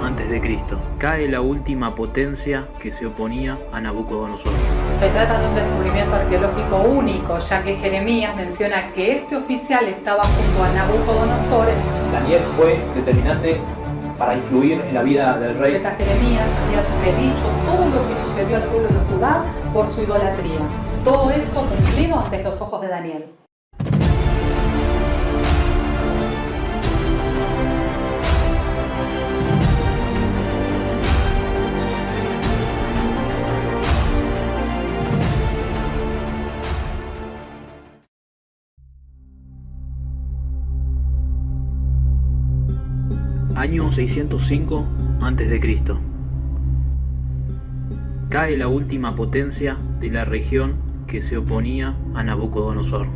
a.C. Cae la última potencia que se oponía a Nabucodonosor. Se trata de un descubrimiento arqueológico único, ya que Jeremías menciona que este oficial estaba junto a Nabucodonosor. Daniel fue determinante para influir en la vida del rey. El profeta Jeremías había predicho todo lo que sucedió al pueblo de Judá por su idolatría. Todo esto cumplido ante los ojos de Daniel. Año 605 a.C. Cae la última potencia de la región que se oponía a Nabucodonosor.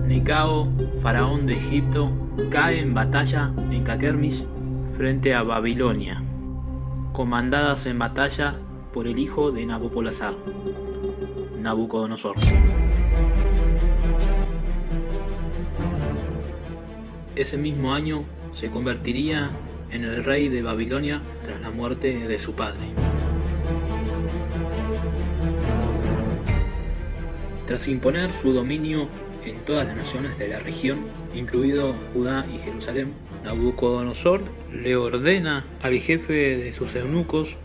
Necao, faraón de Egipto, cae en batalla en Carquemis frente a Babilonia, comandadas en batalla por el hijo de Nabopolassar, Nabucodonosor. Ese mismo año se convertiría en el rey de Babilonia tras la muerte de su padre. Tras imponer su dominio en todas las naciones de la región, incluido Judá y Jerusalén, Nabucodonosor le ordena al jefe de sus eunucos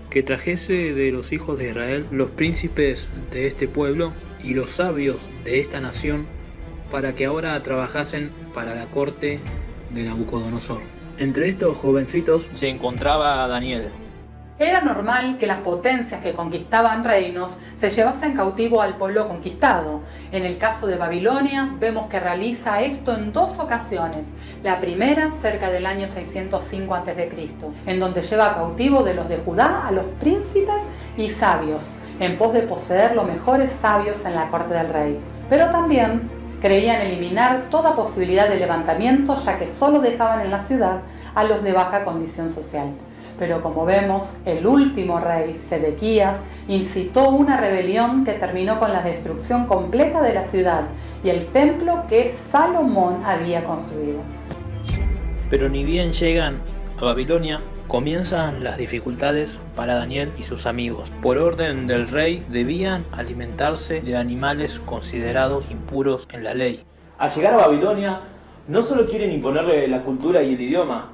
que trajese de los hijos de Israel los príncipes de este pueblo y los sabios de esta nación para que ahora trabajasen para la corte de Nabucodonosor. Entre estos jovencitos se encontraba Daniel. Era normal que las potencias que conquistaban reinos se llevasen cautivo al pueblo conquistado. En el caso de Babilonia vemos que realiza esto en dos ocasiones. La primera cerca del año 605 a.C., en donde lleva cautivo de los de Judá a los príncipes y sabios, en pos de poseer los mejores sabios en la corte del rey. Pero también creían eliminar toda posibilidad de levantamiento, ya que solo dejaban en la ciudad a los de baja condición social. Pero como vemos, el último rey, Sedequías, incitó una rebelión que terminó con la destrucción completa de la ciudad y el templo que Salomón había construido. Pero ni bien llegan a Babilonia, comienzan las dificultades para Daniel y sus amigos. Por orden del rey, debían alimentarse de animales considerados impuros en la ley. Al llegar a Babilonia, no solo quieren imponerle la cultura y el idioma,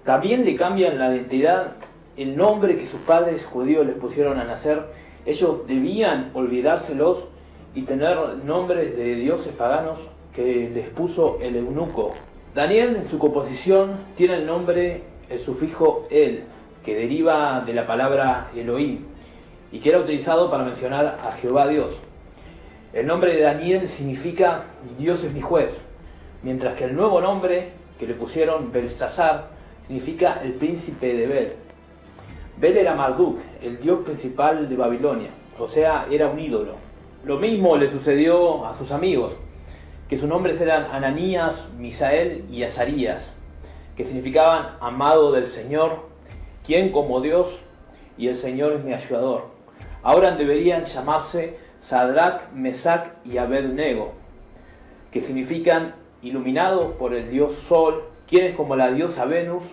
también le cambian la identidad, el nombre que sus padres judíos les pusieron a nacer. Ellos debían olvidárselos y tener nombres de dioses paganos que les puso el eunuco. Daniel, en su composición, tiene el sufijo el, que deriva de la palabra Elohim y que era utilizado para mencionar a Jehová Dios. El nombre de Daniel significa Dios es mi juez, mientras que el nuevo nombre que le pusieron, Belsasar, significa el príncipe de Bel. Bel era Marduk, el dios principal de Babilonia, o sea, era un ídolo. Lo mismo le sucedió a sus amigos, que sus nombres eran Ananías, Misael y Azarías, que significaban amado del Señor, quien como Dios y el Señor es mi ayudador. Ahora deberían llamarse Sadrach, Mesach y Abednego, que significan iluminados por el dios Sol, quien es como la diosa Venus,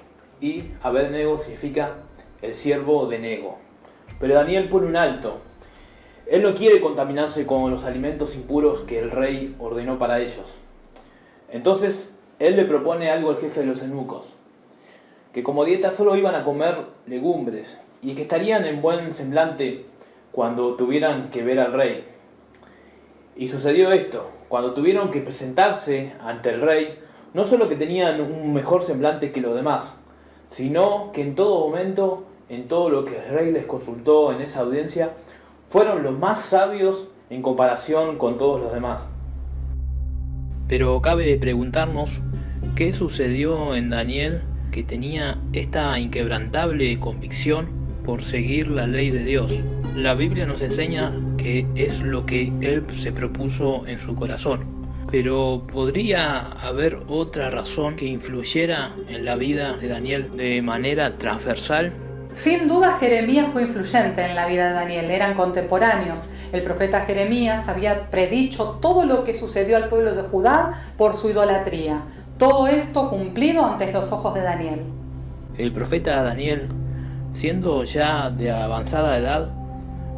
y Abednego significa el siervo de Nego. Pero Daniel pone un alto. Él no quiere contaminarse con los alimentos impuros que el rey ordenó para ellos. Entonces, él le propone algo al jefe de los eunucos, que como dieta solo iban a comer legumbres y que estarían en buen semblante cuando tuvieran que ver al rey. Y sucedió esto. Cuando tuvieron que presentarse ante el rey, no solo que tenían un mejor semblante que los demás, sino que en todo momento, en todo lo que el rey les consultó en esa audiencia, fueron los más sabios en comparación con todos los demás. Pero cabe preguntarnos qué sucedió en Daniel, que tenía esta inquebrantable convicción por seguir la ley de Dios. La Biblia nos enseña que es lo que él se propuso en su corazón. Pero ¿podría haber otra razón que influyera en la vida de Daniel de manera transversal? Sin duda Jeremías fue influyente en la vida de Daniel, eran contemporáneos. El profeta Jeremías había predicho todo lo que sucedió al pueblo de Judá por su idolatría. Todo esto cumplido ante los ojos de Daniel. El profeta Daniel, siendo ya de avanzada edad,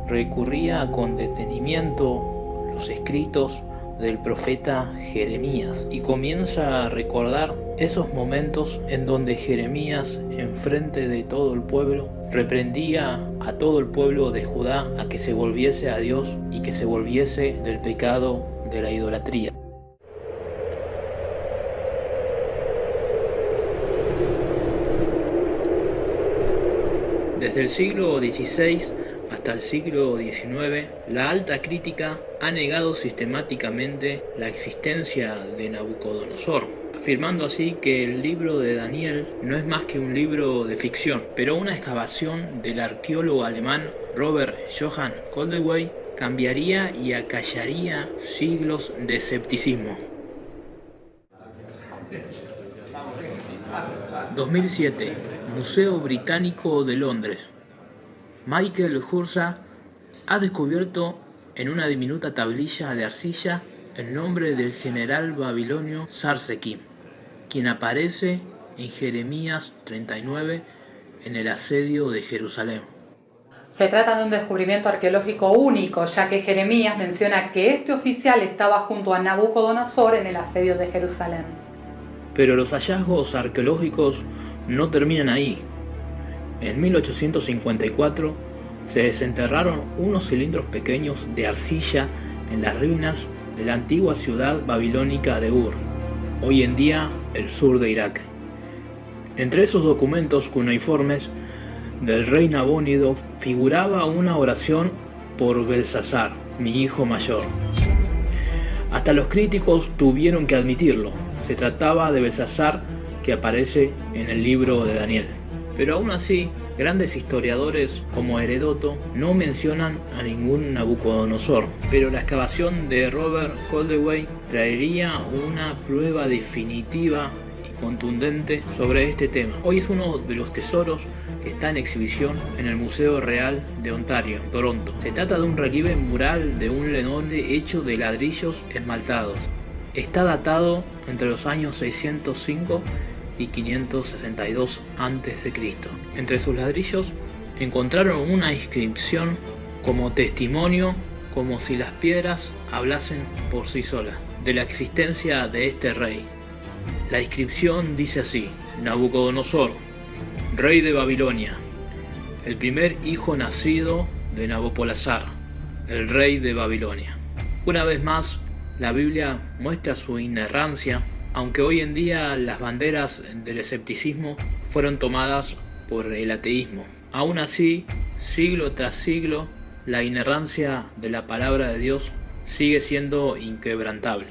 recurría con detenimiento los escritos del profeta Jeremías y comienza a recordar esos momentos en donde Jeremías, enfrente de todo el pueblo, reprendía a todo el pueblo de Judá a que se volviese a Dios y que se volviese del pecado de la idolatría. Desde el siglo XVI hasta el siglo XIX, la alta crítica ha negado sistemáticamente la existencia de Nabucodonosor, afirmando así que el libro de Daniel no es más que un libro de ficción, pero una excavación del arqueólogo alemán Robert Johann Koldewey cambiaría y acallaría siglos de escepticismo. 2007, Museo Británico de Londres. Michael Hurza ha descubierto en una diminuta tablilla de arcilla el nombre del general babilonio Sarsekim, quien aparece en Jeremías 39 en el asedio de Jerusalén. Se trata de un descubrimiento arqueológico único, ya que Jeremías menciona que este oficial estaba junto a Nabucodonosor en el asedio de Jerusalén. Pero los hallazgos arqueológicos no terminan ahí. En 1854 se desenterraron unos cilindros pequeños de arcilla en las ruinas de la antigua ciudad babilónica de Ur, hoy en día el sur de Irak. Entre esos documentos cuneiformes del rey Nabónido figuraba una oración por Belsasar, mi hijo mayor. Hasta los críticos tuvieron que admitirlo, se trataba de Belsasar que aparece en el libro de Daniel. Pero aún así, grandes historiadores como Heródoto no mencionan a ningún Nabucodonosor, pero la excavación de Robert Koldewey traería una prueba definitiva y contundente sobre este tema. Hoy es uno de los tesoros que está en exhibición en el Museo Real de Ontario, Toronto. Se trata de un relieve mural de un lenoble hecho de ladrillos esmaltados. Está datado entre los años 605 y 562 a.C. Entre sus ladrillos encontraron una inscripción como testimonio, como si las piedras hablasen por sí solas, de la existencia de este rey. La inscripción dice así: Nabucodonosor, rey de Babilonia, el primer hijo nacido de Nabopolassar, el rey de Babilonia. Una vez más, la Biblia muestra su inerrancia, aunque hoy en día las banderas del escepticismo fueron tomadas por el ateísmo. Aún así, siglo tras siglo, la inerrancia de la palabra de Dios sigue siendo inquebrantable.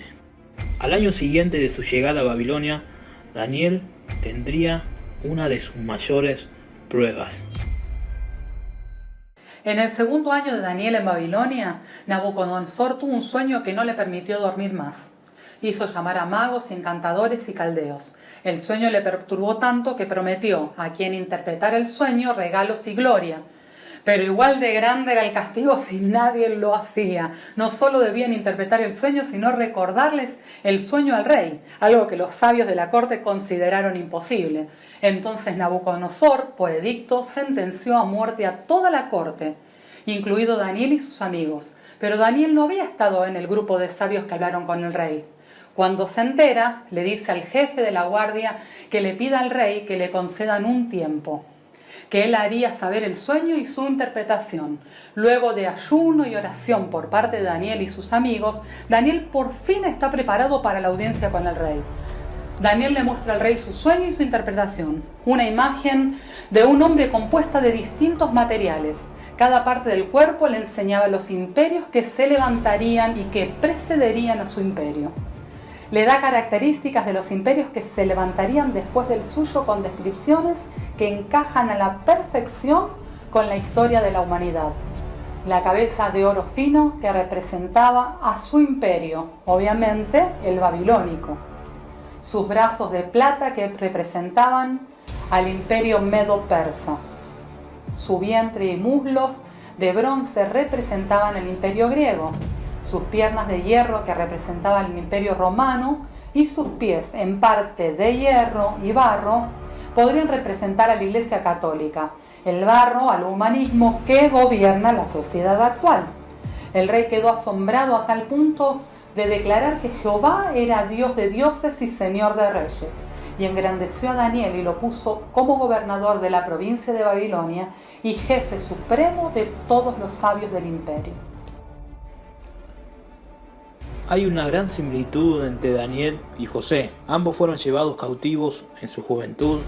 Al año siguiente de su llegada a Babilonia, Daniel tendría una de sus mayores pruebas. En el segundo año de Daniel en Babilonia, Nabucodonosor tuvo un sueño que no le permitió dormir más. Hizo llamar a magos, encantadores y caldeos. El sueño le perturbó tanto que prometió a quien interpretara el sueño regalos y gloria. Pero igual de grande era el castigo si nadie lo hacía. No solo debían interpretar el sueño, sino recordarles el sueño al rey, algo que los sabios de la corte consideraron imposible. Entonces Nabucodonosor, por edicto, sentenció a muerte a toda la corte, incluido Daniel y sus amigos. Pero Daniel no había estado en el grupo de sabios que hablaron con el rey. Cuando se entera, le dice al jefe de la guardia que le pida al rey que le concedan un tiempo, que él haría saber el sueño y su interpretación. Luego de ayuno y oración por parte de Daniel y sus amigos, Daniel por fin está preparado para la audiencia con el rey. Daniel le muestra al rey su sueño y su interpretación, una imagen de un hombre compuesta de distintos materiales. Cada parte del cuerpo le enseñaba los imperios que se levantarían y que precederían a su imperio. Le da características de los imperios que se levantarían después del suyo con descripciones que encajan a la perfección con la historia de la humanidad. La cabeza de oro fino que representaba a su imperio, obviamente el babilónico. Sus brazos de plata que representaban al imperio medo-persa. Su vientre y muslos de bronce representaban el imperio griego. Sus piernas de hierro que representaban el imperio romano y sus pies en parte de hierro y barro podrían representar a la Iglesia Católica, el barro al humanismo que gobierna la sociedad actual. El rey quedó asombrado a tal punto de declarar que Jehová era Dios de dioses y Señor de reyes, y engrandeció a Daniel y lo puso como gobernador de la provincia de Babilonia y jefe supremo de todos los sabios del imperio. Hay una gran similitud entre Daniel y José. Ambos fueron llevados cautivos en su juventud,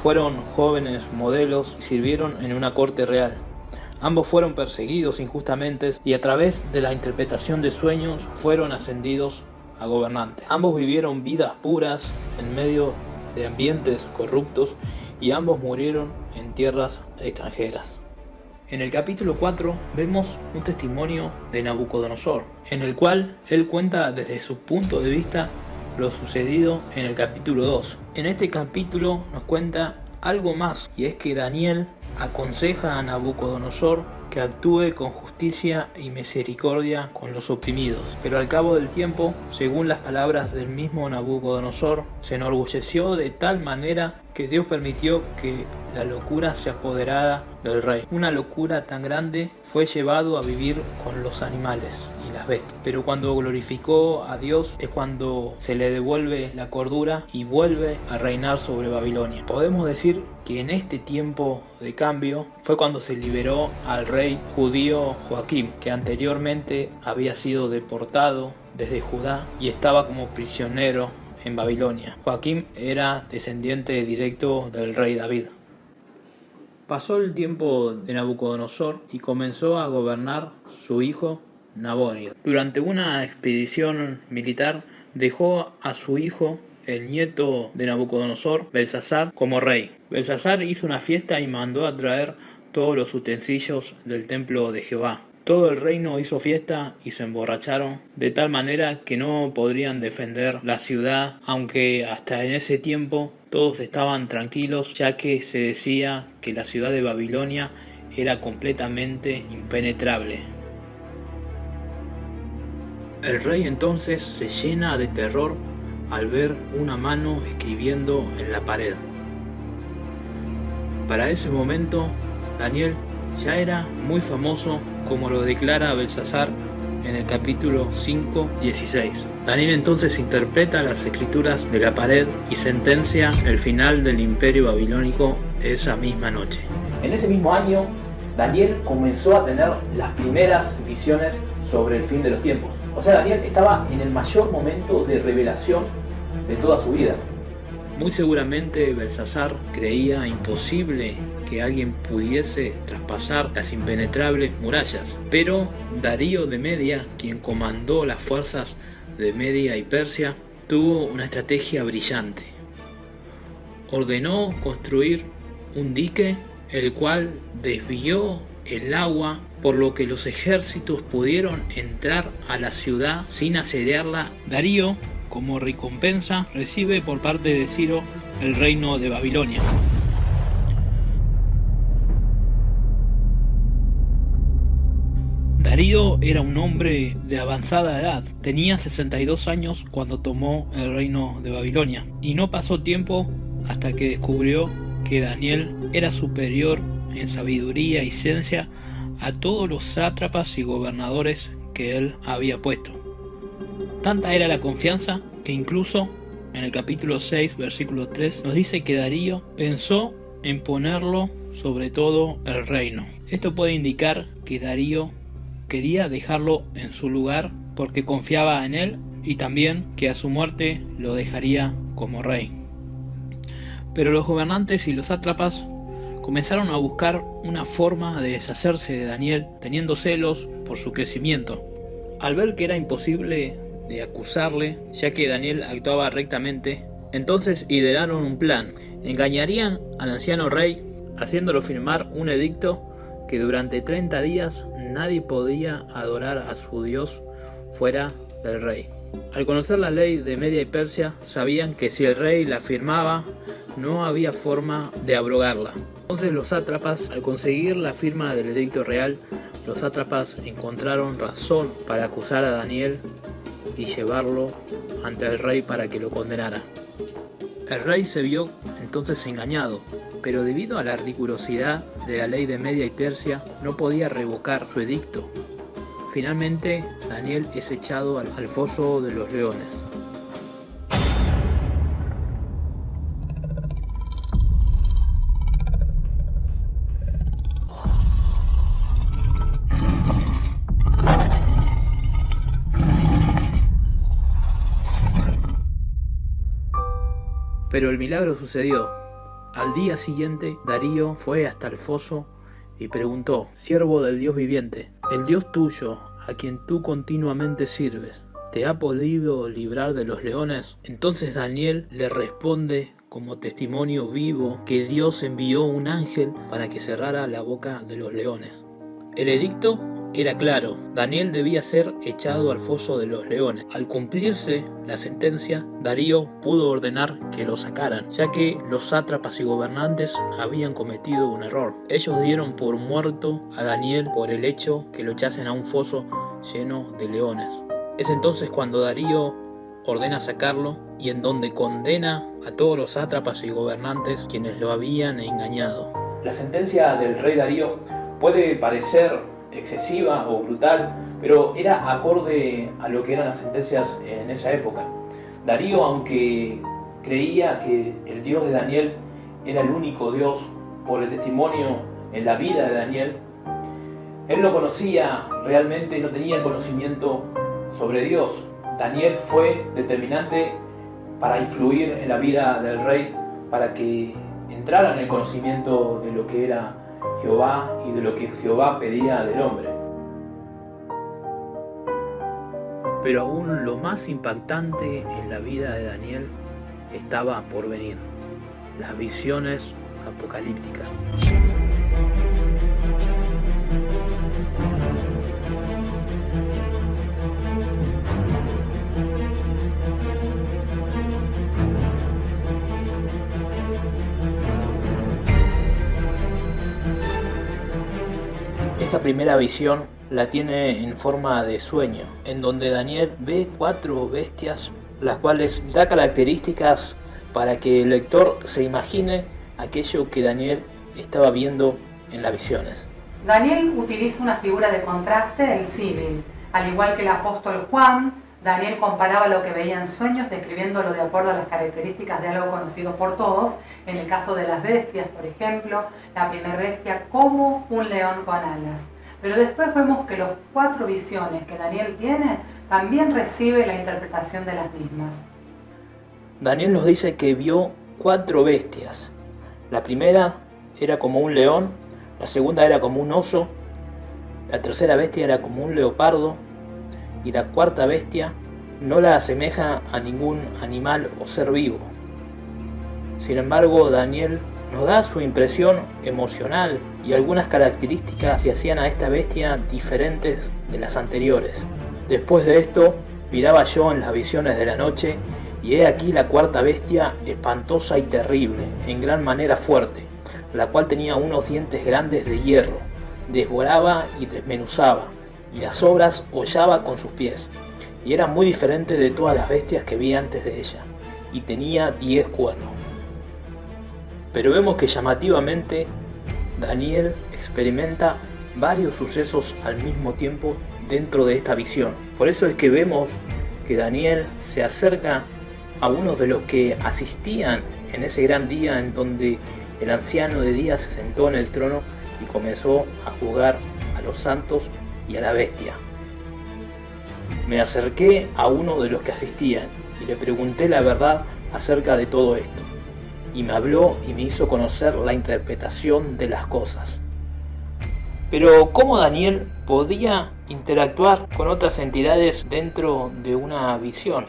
fueron jóvenes modelos y sirvieron en una corte real. Ambos fueron perseguidos injustamente y a través de la interpretación de sueños fueron ascendidos a gobernantes. Ambos vivieron vidas puras en medio de ambientes corruptos y ambos murieron en tierras extranjeras. En el capítulo 4 vemos un testimonio de Nabucodonosor, en el cual él cuenta desde su punto de vista lo sucedido en el capítulo 2. En este capítulo nos cuenta algo más, y es que Daniel aconseja a Nabucodonosor que actúe con justicia y misericordia con los oprimidos. Pero al cabo del tiempo, según las palabras del mismo Nabucodonosor, se enorgulleció de tal manera que Dios permitió que la locura se apoderara del rey. Una locura tan grande fue llevado a vivir con los animales y las bestias. Pero cuando glorificó a Dios es cuando se le devuelve la cordura y vuelve a reinar sobre Babilonia. Podemos decir que en este tiempo de cambio fue cuando se liberó al rey judío Joaquim, que anteriormente había sido deportado desde Judá y estaba como prisionero en Babilonia. Joaquim era descendiente directo del rey David. Pasó el tiempo de Nabucodonosor y comenzó a gobernar su hijo Nabonid. Durante una expedición militar dejó a su hijo, el nieto de Nabucodonosor, Belsasar, como rey. Belsasar hizo una fiesta y mandó a traer todos los utensilios del templo de Jehová. Todo el reino hizo fiesta y se emborracharon, de tal manera que no podrían defender la ciudad, aunque hasta en ese tiempo todos estaban tranquilos, ya que se decía que la ciudad de Babilonia era completamente impenetrable. El rey entonces se llena de terror al ver una mano escribiendo en la pared. Para ese momento, Daniel ya era muy famoso, como lo declara Belsasar en el capítulo 5:16. Daniel entonces interpreta las escrituras de la pared y sentencia el final del imperio babilónico esa misma noche. En ese mismo año, Daniel comenzó a tener las primeras visiones sobre el fin de los tiempos. O sea, Daniel estaba en el mayor momento de revelación de toda su vida. Muy seguramente Belsasar creía imposible que alguien pudiese traspasar las impenetrables murallas, pero Darío de Media, quien comandó las fuerzas de Media y Persia, tuvo una estrategia brillante. Ordenó construir un dique, el cual desvió el agua, por lo que los ejércitos pudieron entrar a la ciudad sin asediarla. Darío, como recompensa, recibe por parte de Ciro el reino de Babilonia. Darío era un hombre de avanzada edad, tenía 62 años cuando tomó el reino de Babilonia, y no pasó tiempo hasta que descubrió que Daniel era superior en sabiduría y ciencia a todos los sátrapas y gobernadores que él había puesto. Tanta era la confianza que incluso en el capítulo 6, versículo 3, nos dice que Darío pensó en ponerlo sobre todo el reino. Esto puede indicar que Darío quería dejarlo en su lugar porque confiaba en él y también que a su muerte lo dejaría como rey. Pero los gobernantes y los sátrapas comenzaron a buscar una forma de deshacerse de Daniel, teniendo celos por su crecimiento. Al ver que era imposible de acusarle, ya que Daniel actuaba rectamente, entonces idearon un plan. Engañarían al anciano rey, haciéndolo firmar un edicto que durante 30 días nadie podía adorar a su Dios fuera del rey. Al conocer la ley de Media y Persia, sabían que si el rey la firmaba, no había forma de abrogarla. Entonces los sátrapas, al conseguir la firma del edicto real, los sátrapas encontraron razón para acusar a Daniel y llevarlo ante el rey para que lo condenara. El rey se vio entonces engañado, pero debido a la rigurosidad de la ley de Media y Persia no podía revocar su edicto. Finalmente, Daniel es echado al foso de los leones. Pero el milagro sucedió. Al día siguiente, Darío fue hasta el foso y preguntó: «Siervo del Dios viviente, el Dios tuyo, a quien tú continuamente sirves, ¿te ha podido librar de los leones?». Entonces Daniel le responde como testimonio vivo que Dios envió un ángel para que cerrara la boca de los leones. El edicto era claro: Daniel debía ser echado al foso de los leones. Al cumplirse la sentencia, Darío pudo ordenar que lo sacaran, ya que los sátrapas y gobernantes habían cometido un error. Ellos dieron por muerto a Daniel por el hecho que lo echasen a un foso lleno de leones. Es entonces cuando Darío ordena sacarlo y en donde condena a todos los sátrapas y gobernantes quienes lo habían engañado. La sentencia del rey Darío puede parecer excesiva o brutal, pero era acorde a lo que eran las sentencias en esa época. Darío, aunque creía que el Dios de Daniel era el único Dios por el testimonio en la vida de Daniel, él no conocía realmente, no tenía conocimiento sobre Dios. Daniel fue determinante para influir en la vida del rey, para que entrara en el conocimiento de lo que era Jehová y de lo que Jehová pedía del hombre. Pero aún lo más impactante en la vida de Daniel estaba por venir: las visiones apocalípticas. Esta primera visión la tiene en forma de sueño, en donde Daniel ve 4 bestias, las cuales da características para que el lector se imagine aquello que Daniel estaba viendo en las visiones. Daniel utiliza una figura de contraste del símil. Al igual que el apóstol Juan, Daniel comparaba lo que veía en sueños, describiéndolo de acuerdo a las características de algo conocido por todos. En el caso de las bestias, por ejemplo, la primera bestia como un león con alas. Pero después vemos que las 4 visiones que Daniel tiene también recibe la interpretación de las mismas. Daniel nos dice que vio 4 bestias. La primera era como un león, la segunda era como un oso, la tercera bestia era como un leopardo, y la cuarta bestia no la asemeja a ningún animal o ser vivo. Sin embargo, Daniel nos da su impresión emocional y algunas características que hacían a esta bestia diferentes de las anteriores. Después de esto, miraba yo en las visiones de la noche, y he aquí la cuarta bestia, espantosa y terrible, en gran manera fuerte, la cual tenía unos dientes grandes de hierro, devoraba y desmenuzaba, y las obras hollaba con sus pies, y era muy diferente de todas las bestias que vi antes de ella, y tenía 10 cuernos. Pero vemos que llamativamente Daniel experimenta varios sucesos al mismo tiempo dentro de esta visión. Por eso es que vemos que Daniel se acerca a uno de los que asistían en ese gran día en donde el anciano de días se sentó en el trono y comenzó a juzgar a los santos y a la bestia. Me acerqué a uno de los que asistían y le pregunté la verdad acerca de todo esto, y me habló y me hizo conocer la interpretación de las cosas. Pero ¿cómo Daniel podía interactuar con otras entidades dentro de una visión?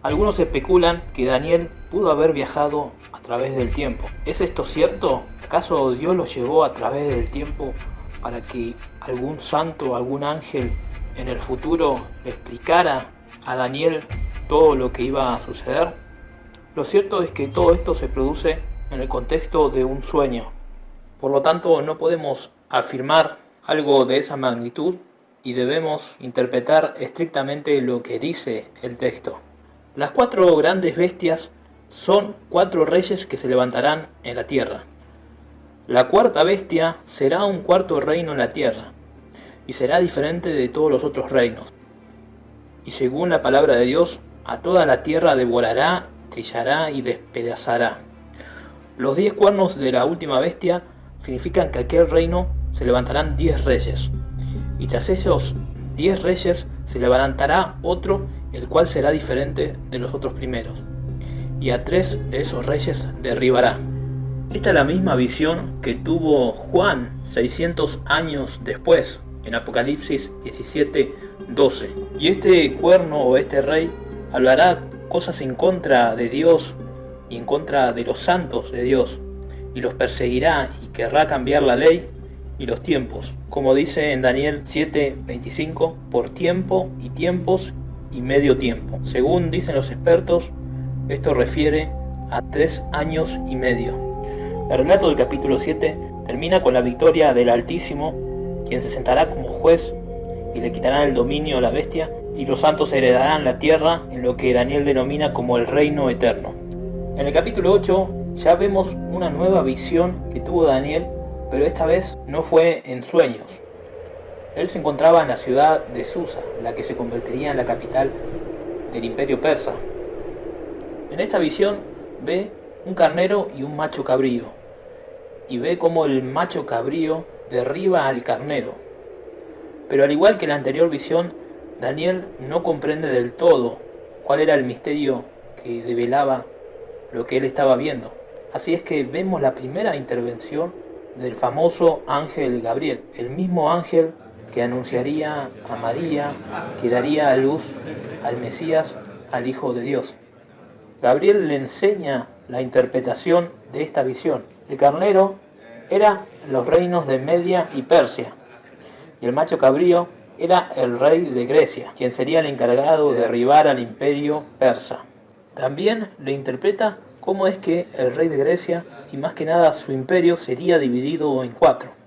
Algunos especulan que Daniel pudo haber viajado a través del tiempo. ¿Es esto cierto? ¿Acaso Dios lo llevó a través del tiempo para que algún santo, algún ángel en el futuro le explicara a Daniel todo lo que iba a suceder? Lo cierto es que todo esto se produce en el contexto de un sueño. Por lo tanto, no podemos afirmar algo de esa magnitud y debemos interpretar estrictamente lo que dice el texto. Las 4 grandes bestias son 4 reyes que se levantarán en la tierra. La cuarta bestia será un cuarto reino en la tierra, y será diferente de todos los otros reinos. Y según la palabra de Dios, a toda la tierra devorará, trillará y despedazará. Los 10 cuernos de la última bestia significan que aquel reino se levantarán 10 reyes, y tras esos 10 reyes se levantará otro, el cual será diferente de los otros primeros, y a 3 de esos reyes derribará. Esta es la misma visión que tuvo Juan 600 años después, en Apocalipsis 17:12. Y este cuerno o este rey hablará cosas en contra de Dios y en contra de los santos de Dios, y los perseguirá y querrá cambiar la ley y los tiempos, como dice en Daniel 7:25, por tiempo y tiempos y medio tiempo. Según dicen los expertos, esto refiere a 3 años y medio. El relato del capítulo 7 termina con la victoria del Altísimo, quien se sentará como juez y le quitará el dominio a la bestia, y los santos heredarán la tierra en lo que Daniel denomina como el reino eterno. En el capítulo 8 ya vemos una nueva visión que tuvo Daniel, pero esta vez no fue en sueños. Él se encontraba en la ciudad de Susa, la que se convertiría en la capital del imperio persa. En esta visión ve un carnero y un macho cabrío, y ve cómo el macho cabrío derriba al carnero. Pero al igual que en la anterior visión, Daniel no comprende del todo cuál era el misterio que develaba lo que él estaba viendo. Así es que vemos la primera intervención del famoso ángel Gabriel, el mismo ángel que anunciaría a María que daría a luz al Mesías, al Hijo de Dios. Gabriel le enseña la interpretación de esta visión. El carnero era los reinos de Media y Persia, y el macho cabrío era el rey de Grecia, quien sería el encargado de derribar al imperio persa. También le interpreta cómo es que el rey de Grecia, y más que nada su imperio, sería dividido en 4.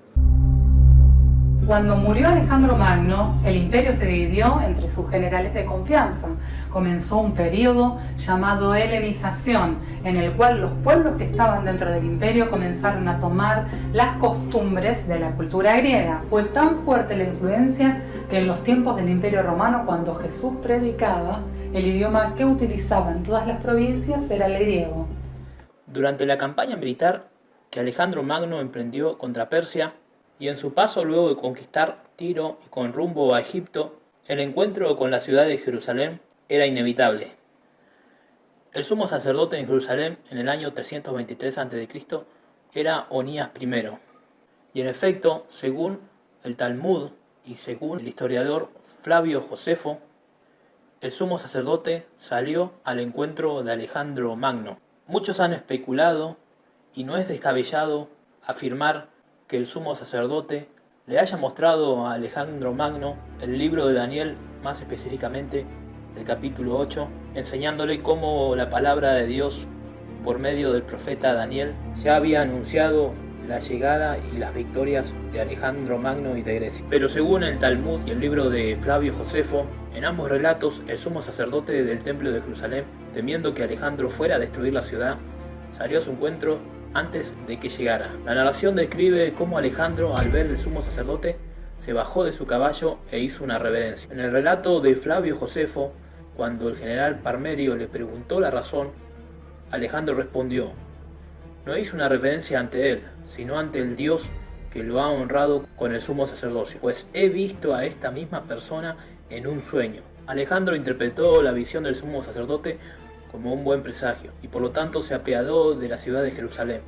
Cuando murió Alejandro Magno, el imperio se dividió entre sus generales de confianza. Comenzó un periodo llamado helenización, en el cual los pueblos que estaban dentro del imperio comenzaron a tomar las costumbres de la cultura griega. Fue tan fuerte la influencia que en los tiempos del Imperio Romano, cuando Jesús predicaba, el idioma que utilizaban todas las provincias era el griego. Durante la campaña militar que Alejandro Magno emprendió contra Persia, y en su paso luego de conquistar Tiro y con rumbo a Egipto, el encuentro con la ciudad de Jerusalén era inevitable. El sumo sacerdote en Jerusalén en el año 323 a.C. era Onías I. Y en efecto, según el Talmud y según el historiador Flavio Josefo, el sumo sacerdote salió al encuentro de Alejandro Magno. Muchos han especulado, y no es descabellado afirmar que el sumo sacerdote le haya mostrado a Alejandro Magno el libro de Daniel, más específicamente el capítulo 8, enseñándole cómo la palabra de Dios, por medio del profeta Daniel, ya había anunciado la llegada y las victorias de Alejandro Magno y de Grecia. Pero según el Talmud y el libro de Flavio Josefo, en ambos relatos el sumo sacerdote del templo de Jerusalén, temiendo que Alejandro fuera a destruir la ciudad, salió a su encuentro antes de que llegara. La narración describe cómo Alejandro, al ver al sumo sacerdote, se bajó de su caballo e hizo una reverencia. En el relato de Flavio Josefo, cuando el general Parmerio le preguntó la razón, Alejandro respondió: no hizo una reverencia ante él, sino ante el Dios que lo ha honrado con el sumo sacerdocio, pues he visto a esta misma persona en un sueño. Alejandro interpretó la visión del sumo sacerdote como un buen presagio, y por lo tanto se apiadó de la ciudad de Jerusalén,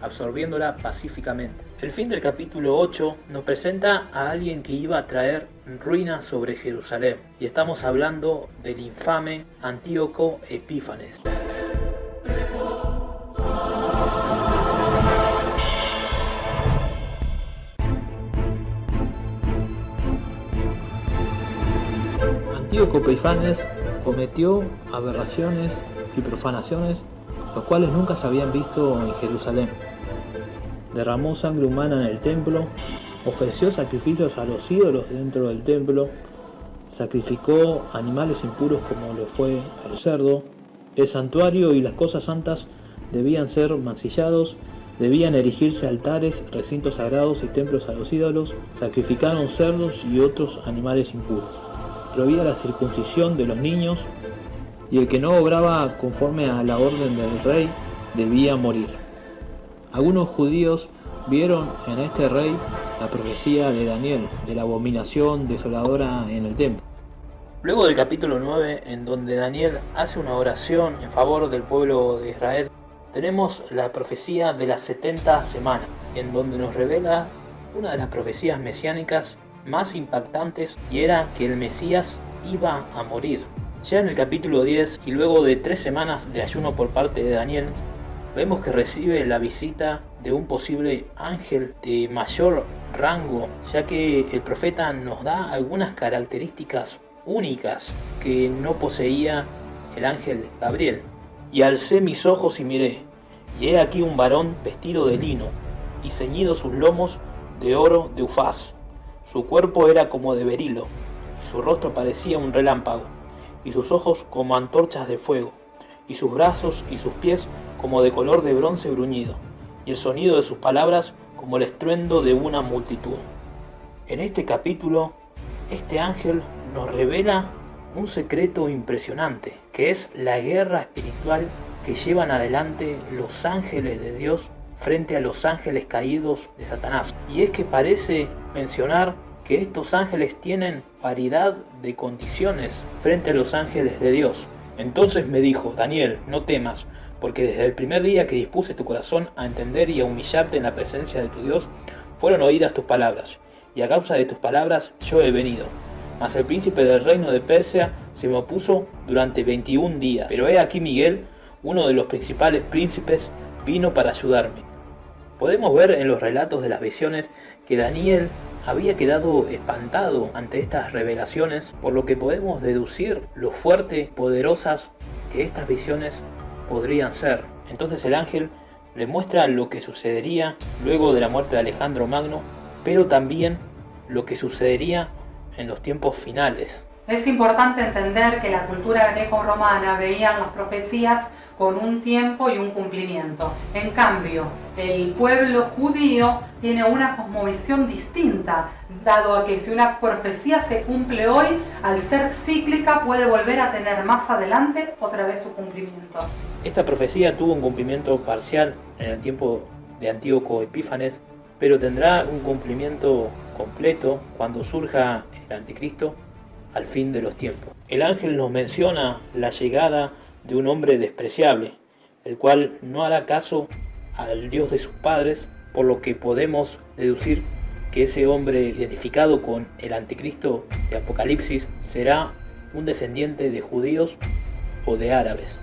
absorbiéndola pacíficamente. El fin del capítulo 8 nos presenta a alguien que iba a traer ruina sobre Jerusalén, y estamos hablando del infame Antíoco Epífanes. Antíoco Epífanes cometió aberraciones y profanaciones los cuales nunca se habían visto en Jerusalén. Derramó sangre humana en el templo, ofreció sacrificios a los ídolos dentro del templo, sacrificó animales impuros como lo fue el cerdo, El santuario y las cosas santas debían ser mancillados, debían erigirse altares, recintos sagrados y templos a los ídolos, sacrificaron cerdos y otros animales impuros. Prohibía la circuncisión de los niños y el que no obraba conforme a la orden del rey debía morir. Algunos judíos vieron en este rey la profecía de Daniel, de la abominación desoladora en el templo. Luego del capítulo 9, en donde Daniel hace una oración en favor del pueblo de Israel, tenemos la profecía de las 70 semanas, en donde nos revela una de las profecías mesiánicas más impactantes, y era que el Mesías iba a morir. Ya en el capítulo 10, y luego de 3 semanas de ayuno por parte de Daniel, vemos que recibe la visita de un posible ángel de mayor rango, ya que el profeta nos da algunas características únicas que no poseía el ángel Gabriel. Y alcé mis ojos y miré, y he aquí un varón vestido de lino, y ceñido sus lomos de oro de Ufaz. Su cuerpo era como de berilo, y su rostro parecía un relámpago, y sus ojos como antorchas de fuego, y sus brazos y sus pies como de color de bronce bruñido, y el sonido de sus palabras como el estruendo de una multitud. En este capítulo, este ángel nos revela un secreto impresionante, que es la guerra espiritual que llevan adelante los ángeles de Dios frente a los ángeles caídos de Satanás. Y es que parece mencionar que estos ángeles tienen paridad de condiciones frente a los ángeles de Dios. Entonces me dijo: Daniel, no temas, porque desde el primer día que dispuse tu corazón a entender y a humillarte en la presencia de tu Dios, fueron oídas tus palabras, y a causa de tus palabras yo he venido. Mas el príncipe del reino de Persia se me opuso durante 21 días. Pero he aquí Miguel, uno de los principales príncipes, vino para ayudarme. Podemos ver en los relatos de las visiones que Daniel había quedado espantado ante estas revelaciones, por lo que podemos deducir lo fuerte, poderosas que estas visiones podrían ser. Entonces el ángel le muestra lo que sucedería luego de la muerte de Alejandro Magno, pero también lo que sucedería en los tiempos finales. Es importante entender que la cultura greco-romana veían las profecías con un tiempo y un cumplimiento. En cambio, el pueblo judío tiene una cosmovisión distinta, dado a que si una profecía se cumple hoy, al ser cíclica puede volver a tener más adelante otra vez su cumplimiento. Esta profecía tuvo un cumplimiento parcial en el tiempo de Antíoco Epífanes, pero tendrá un cumplimiento completo cuando surja el anticristo al fin de los tiempos. El ángel nos menciona la llegada de un hombre despreciable, el cual no hará caso al Dios de sus padres, por lo que podemos deducir que ese hombre identificado con el anticristo de Apocalipsis será un descendiente de judíos o de árabes.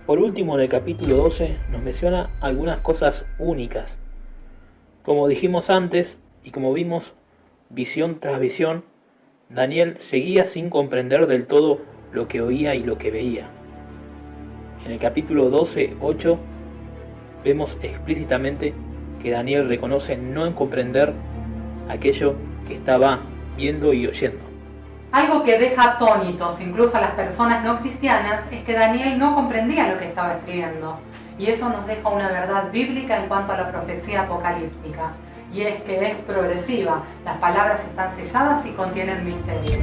Por último, en el capítulo 12 nos menciona algunas cosas únicas. Como dijimos antes y como vimos visión tras visión, Daniel seguía sin comprender del todo lo que oía y lo que veía. En el capítulo 12:8 vemos explícitamente que Daniel reconoce no comprender aquello que estaba viendo y oyendo. Algo que deja atónitos incluso a las personas no cristianas es que Daniel no comprendía lo que estaba escribiendo. Y eso nos deja una verdad bíblica en cuanto a la profecía apocalíptica. Y es que es progresiva. Las palabras están selladas y contienen misterios.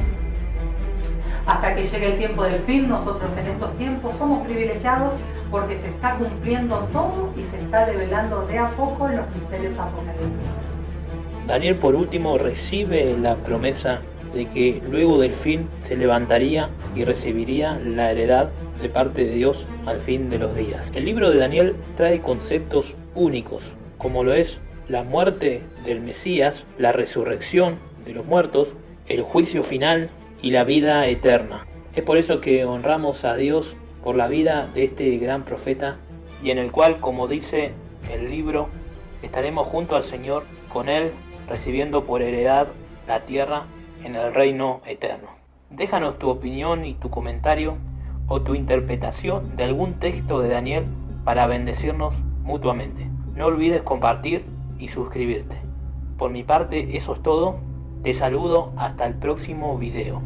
Hasta que llegue el tiempo del fin, nosotros en estos tiempos somos privilegiados porque se está cumpliendo todo y se está develando de a poco los misterios apocalípticos. Daniel, por último, recibe la promesa de que luego del fin se levantaría y recibiría la heredad de parte de Dios al fin de los días. El libro de Daniel trae conceptos únicos, como lo es la muerte del Mesías, la resurrección de los muertos, el juicio final y la vida eterna. Es por eso que honramos a Dios por la vida de este gran profeta, y en el cual, como dice el libro, estaremos junto al Señor y con Él recibiendo por heredad la tierra en el reino eterno. Déjanos tu opinión y tu comentario o tu interpretación de algún texto de Daniel para bendecirnos mutuamente. No olvides compartir y suscribirte. Por mi parte, eso es todo. Te saludo hasta el próximo video.